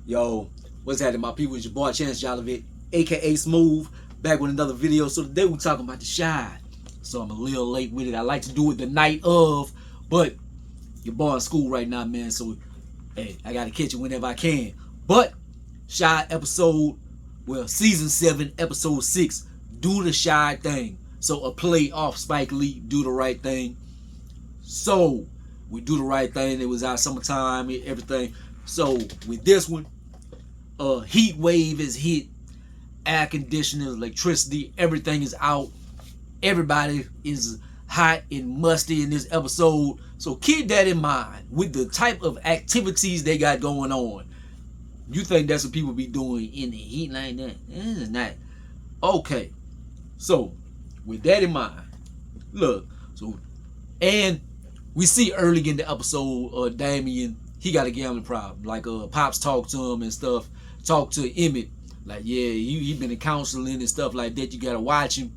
Yo, what's happening, my people? It's your boy Chance Jollivet, aka Smooth, back with another video. So today we're talking about the Shy. So I'm a little late with it. I like to do it the night of, but your boy in school right now, man. So hey, I gotta catch it whenever I can. But Shy episode, well, season 7, episode 6, do the Shy thing. So a play off Spike Lee, do the right thing. So we do the right thing. It was our summertime, everything. So with this one, heat wave is hit, air conditioners, electricity, everything is out. Everybody is hot and musty in this episode. So keep that in mind with the type of activities they got going on. You think that's what people be doing in the heat like that? It's not. Okay. So with that in mind, look. So and we see early in the episode, Damien, he got a gambling problem. Like Pops talked to him and stuff. Talked to Emmett. Like, yeah, he been in counseling and stuff like that. You gotta watch him.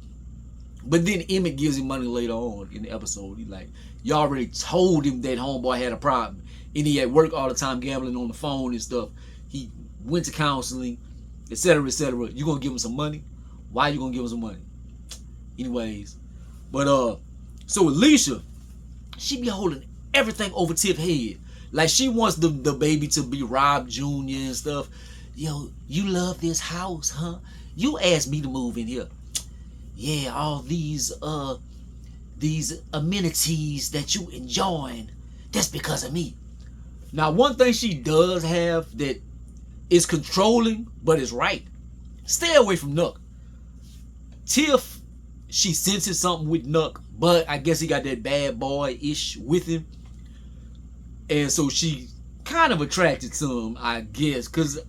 But then Emmett gives him money later on in the episode. He's like, you already told him that homeboy had a problem. And he at work all the time gambling on the phone and stuff. He went to counseling, etc., etc. You gonna give him some money? Why you gonna give him some money? Anyways. But so Alicia, she be holding everything over Tiff's head. Like, she wants the baby to be Rob Jr. and stuff. Yo, you love this house, huh? You asked me to move in here. Yeah, all these amenities that you enjoying, that's because of me. Now, one thing she does have that is controlling, but is right. Stay away from Nuck. Tiff, she senses something with Nuck, but I guess he got that bad boy-ish with him. And so she kind of attracted to him, I guess, because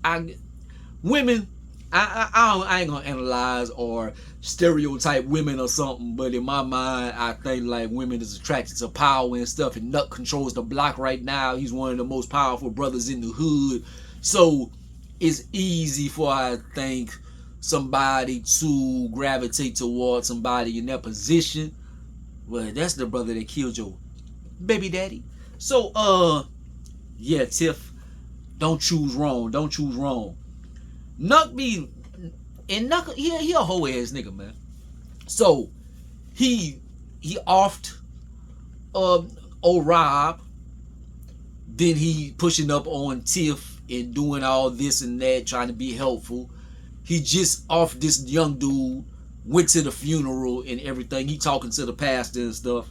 women, I ain't gonna analyze or stereotype women or something, but in my mind, I think like women is attracted to power and stuff, and Nuck controls the block right now. He's one of the most powerful brothers in the hood, so it's easy for, I think, somebody to gravitate towards somebody in that position. Well, that's the brother that killed your baby daddy. So, yeah, Tiff, don't choose wrong. Don't choose wrong. Nuck be, and Nuck, he a hoe ass nigga, man. So, he offed, old Rob. Then he pushing up on Tiff and doing all this and that, trying to be helpful. He just offed this young dude, went to the funeral and everything. He talking to the pastor and stuff.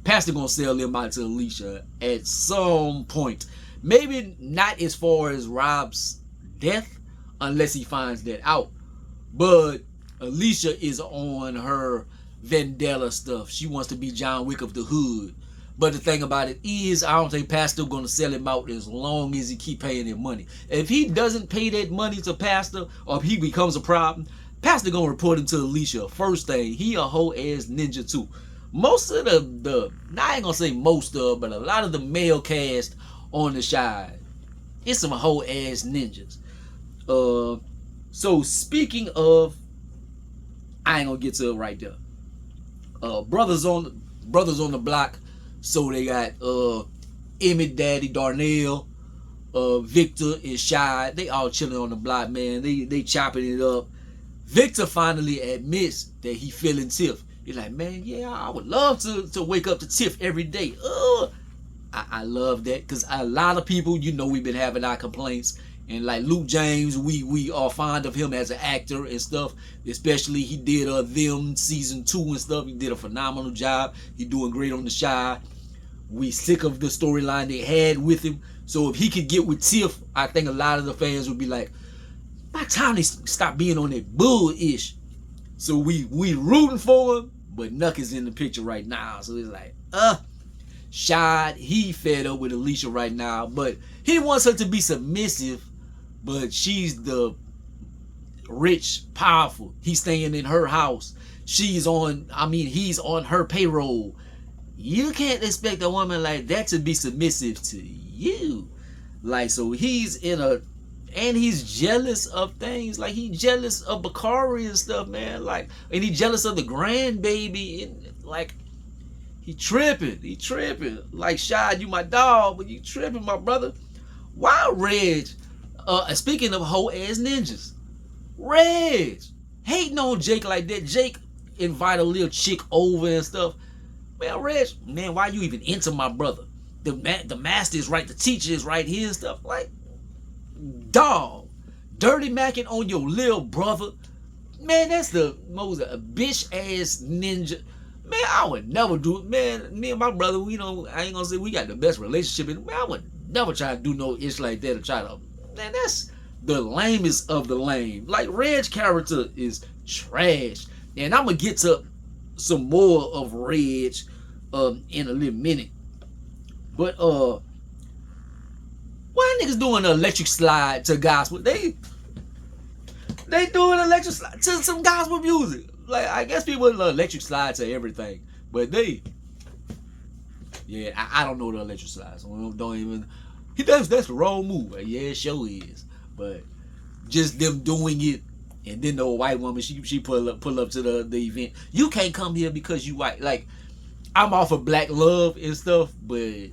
Pastor gonna sell him out to Alicia at some point. Maybe not as far as Rob's death, unless he finds that out. But Alicia is on her vendetta stuff. She wants to be John Wick of the hood. But the thing about it is, I don't think Pastor gonna sell him out as long as he keep paying him money. If he doesn't pay that money to Pastor, or if he becomes a problem, Pastor gonna report him to Alicia. First thing, he a whole ass ninja too. Most of the I ain't gonna say most of, but a lot of the male cast on the Shy, it's some whole ass ninjas. So speaking of, I ain't gonna get to it right there. Brothers on the block. So they got Emmett, Daddy, Darnell, Victor, and Shy. They all chilling on the block, man. They chopping it up. Victor finally admits that he feeling Tiff. He's like, man, yeah, I would love to wake up to Tiff every day. I love that, because a lot of people, you know, we've been having our complaints. And like Luke James, we are fond of him as an actor and stuff. Especially he did Them season 2 and stuff. He did a phenomenal job. He doing great on the Shy. We sick of the storyline they had with him. So if he could get with Tiff, I think a lot of the fans would be like, by the time they stop being on that bull-ish. So we rooting for him, but Nuck is in the picture right now. So it's like, Shy, he fed up with Alicia right now, but he wants her to be submissive, but she's the rich, powerful. He's staying in her house. He's on her payroll. You can't expect a woman like that to be submissive to you. Like, so he's in a, and he's jealous of things. Like, he's jealous of Bakari and stuff, man. Like, and he's jealous of the grandbaby. And, like, he tripping. Like, Shy, you my dog, but you tripping, my brother. Why Reg Speaking of hoe ass ninjas, Reg hating on Jake like that. Jake invite a little chick over and stuff. Man, Reg, man, why you even into my brother? The master is right, the teacher is right here and stuff. Like, dog, dirty macking on your little brother. Man, that's the most bitch ass ninja. Man, I would never do it. Man, me and my brother, I ain't gonna say we got the best relationship. Man, I would never try to do no ish like that or try to. Man, that's the lamest of the lame. Like, Reg's character is trash. And I'm gonna get to some more of Reg in a little minute. But why niggas doing the electric slide to gospel? They doing electric slide to some gospel music. Like, I guess people electric slide to everything, but I don't know the electric slide, so don't even. That's the wrong move. Yeah, it sure is. But just them doing it, and then the old white woman, she pull up to the event. You can't come here because you white. Like, I'm all for black love and stuff, but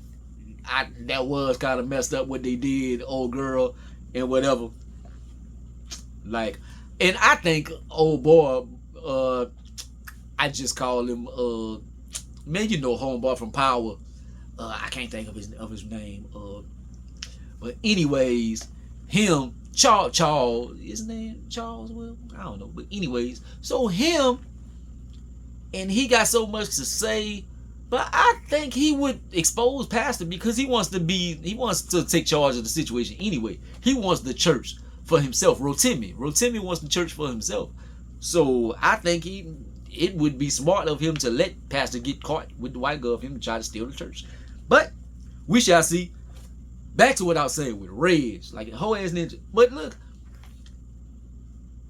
that was kind of messed up what they did, old girl and whatever. Like, and I think old boy, I just call him man, homeboy from Power. I can't think of his name. But anyways, him, Charles, his name Charles. Well, I don't know. But anyways, so him, and he got so much to say. But I think he would expose Pastor because he wants to take charge of the situation anyway. He wants the church for himself. Rotimi wants the church for himself. So I think it would be smart of him to let Pastor get caught with the white girl for him to try to steal the church. But we shall see. Back to what I was saying with Reg, like a whole ass ninja. But look,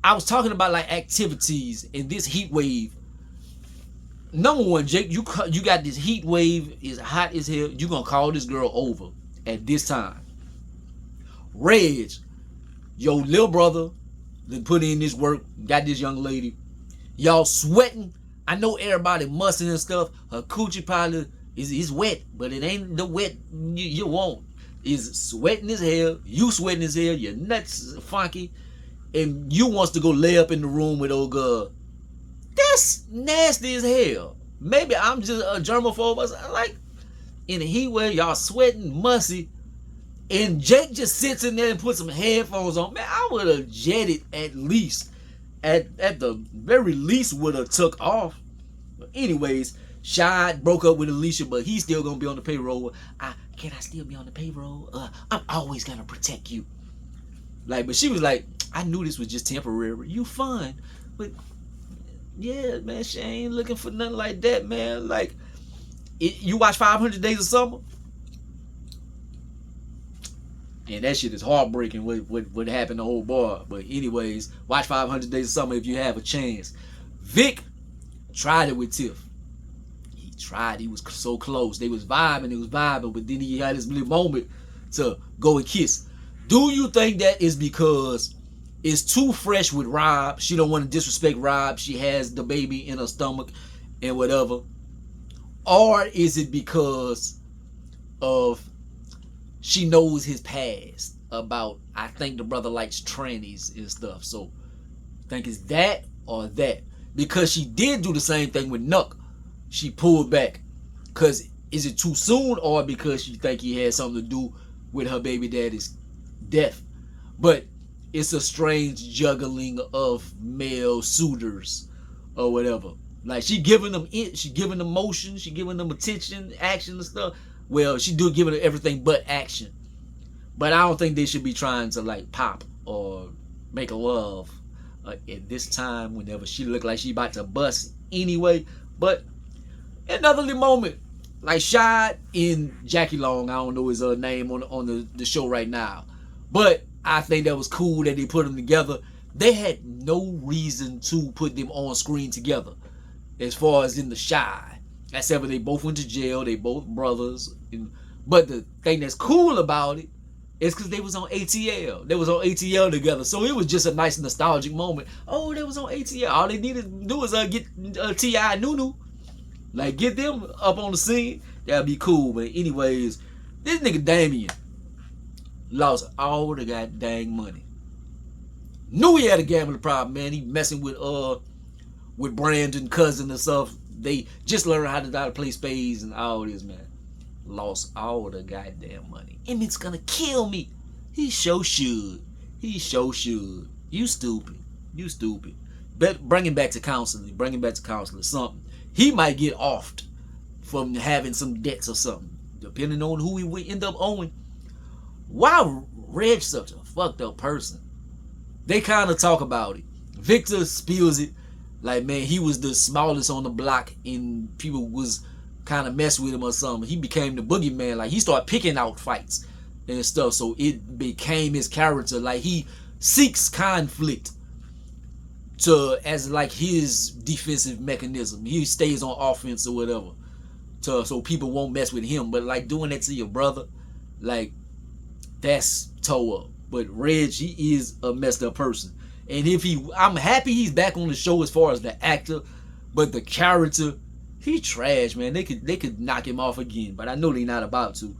I was talking about like activities in this heat wave. Number one, Jake, you got this heat wave, is hot as hell. You gonna call this girl over at this time. Reg, your little brother, then put in this work, got this young lady. Y'all sweating. I know everybody muscling and stuff. Her coochie probably is wet, but it ain't the wet you want. It's sweating as hell. You sweating as hell. Your nuts funky. And you wants to go lay up in the room with old girl. That's nasty as hell. Maybe I'm just a germaphobe. Like, in the heat wave, y'all sweating, musty, and Jake just sits in there and puts some headphones on. Man, I would have jetted at least. At the very least would have took off. But anyways, Shad broke up with Alicia, but he's still gonna be on the payroll. Can I still be on the payroll? I'm always gonna protect you. Like, but she was like, I knew this was just temporary. You fun, but yeah, man, she ain't looking for nothing like that, man. Like, you watch 500 Days of Summer, and that shit is heartbreaking. What happened to old boy? But anyways, watch 500 Days of Summer if you have a chance. Vic tried it with Tiff. He tried. He was so close. They was vibing, but then he had this little moment to go and kiss. Do you think that is because it's too fresh with Rob? She don't want to disrespect Rob. She has the baby in her stomach and whatever. Or is it because of she knows his past about, I think the brother likes trannies and stuff. So I think it's that or that. Because she did do the same thing with Nuck. She pulled back. Because is it too soon, or because she think he had something to do with her baby daddy's death? But it's a strange juggling of male suitors or whatever. Like, she giving them motion, she giving them attention, action and stuff. Well, she do giving them everything but action. But I don't think they should be trying to like pop or make a love at this time whenever she look like she about to bust anyway. But another little moment, like Shad in Jackie Long, I don't know his name on the show right now. But I think that was cool that they put them together. They had no reason to put them on screen together as far as in The Shy. Except for they both went to jail. They both brothers. But the thing that's cool about it is because they was on ATL. They was on ATL together. So it was just a nice nostalgic moment. Oh, they was on ATL. All they needed to do is get T.I. and Nunu. Like, get them up on the scene. That'd be cool. But anyways, this nigga Damien. Lost all the goddamn money. Knew he had a gambling problem, man. He messing with Brandon cousin and stuff. They just learned how to play spades and all this, man. Lost all the goddamn money. Emmett's gonna kill me. He sure should. He sure should. You stupid. You stupid. Bring him back to counseling. Bring him back to counseling. Something. He might get offed from having some debts or something, depending on who he would end up owing. Why Reg's such a fucked up person? They kind of talk about it. Victor spills it like, man, he was the smallest on the block and people was kind of mess with him or something. He became the boogeyman. Like, he started picking out fights and stuff, so it became his character. Like, he seeks conflict as like his defensive mechanism. He stays on offense or whatever, so people won't mess with him. But like doing that to your brother, like, that's toe up. But Reg, he is a messed up person. And I'm happy he's back on the show as far as the actor, but the character, he trash, man. They could knock him off again, but I know they're not about to.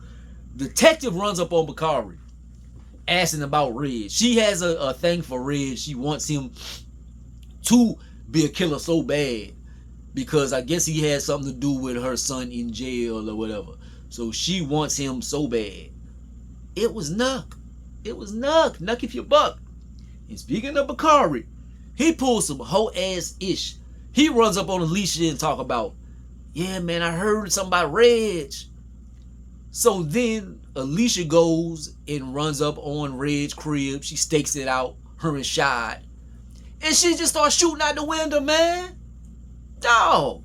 Detective runs up on Bakari, asking about Reg. She has a thing for Reg. She wants him to be a killer so bad because I guess he had something to do with her son in jail or whatever. So she wants him so bad. It was Nuck. It was Nuck. Nuck if you buck. And speaking of Bakari, he pulls some whole ass ish. He runs up on Alicia and talk about, yeah, man, I heard something about Reg. So then Alicia goes and runs up on Reg's crib. She stakes it out, her and Shad. And she just starts shooting out the window, man. Dog.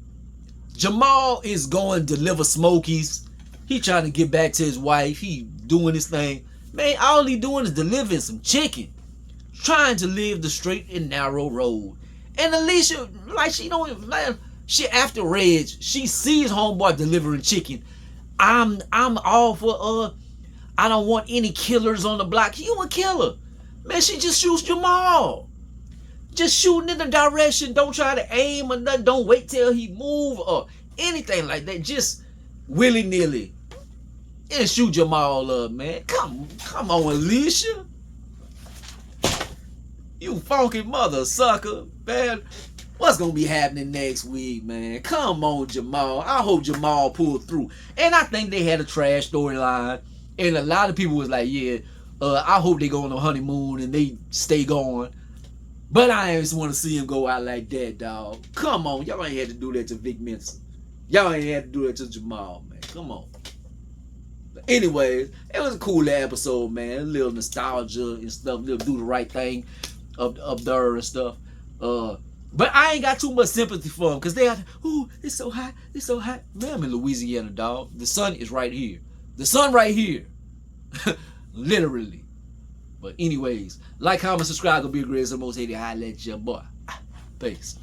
Jamal is going to deliver Smokies. He trying to get back to his wife. He doing his thing. Man, all he doing is delivering some chicken. Trying to live the straight and narrow road. And Alicia, like, she don't, man, she after Reg, she sees homeboy delivering chicken. I'm all for I don't want any killers on the block. You a killer. Man, she just shoots Jamal. Just shooting in the direction. Don't try to aim or nothing. Don't wait till he move or anything like that. Just willy-nilly. And shoot Jamal up, man. Come on, Alicia. You funky mother sucker, man. What's gonna be happening next week, man? Come on, Jamal. I hope Jamal pulled through. And I think they had a trash storyline. And a lot of people was like, yeah, I hope they go on a honeymoon and they stay going. But I just want to see him go out like that, dog. Come on. Y'all ain't had to do that to Vic Mensa. Y'all ain't had to do that to Jamal, man. Come on. But anyways, it was a cool episode, man. A little nostalgia and stuff. Little do the right thing up there and stuff. But I ain't got too much sympathy for them because they are, ooh, it's so hot. It's so hot. Man, I'm in Louisiana, dog. The sun is right here. The sun right here. Literally. But anyways, like, comment, subscribe. Gonna be a great, the most hated. I let your boy. Peace.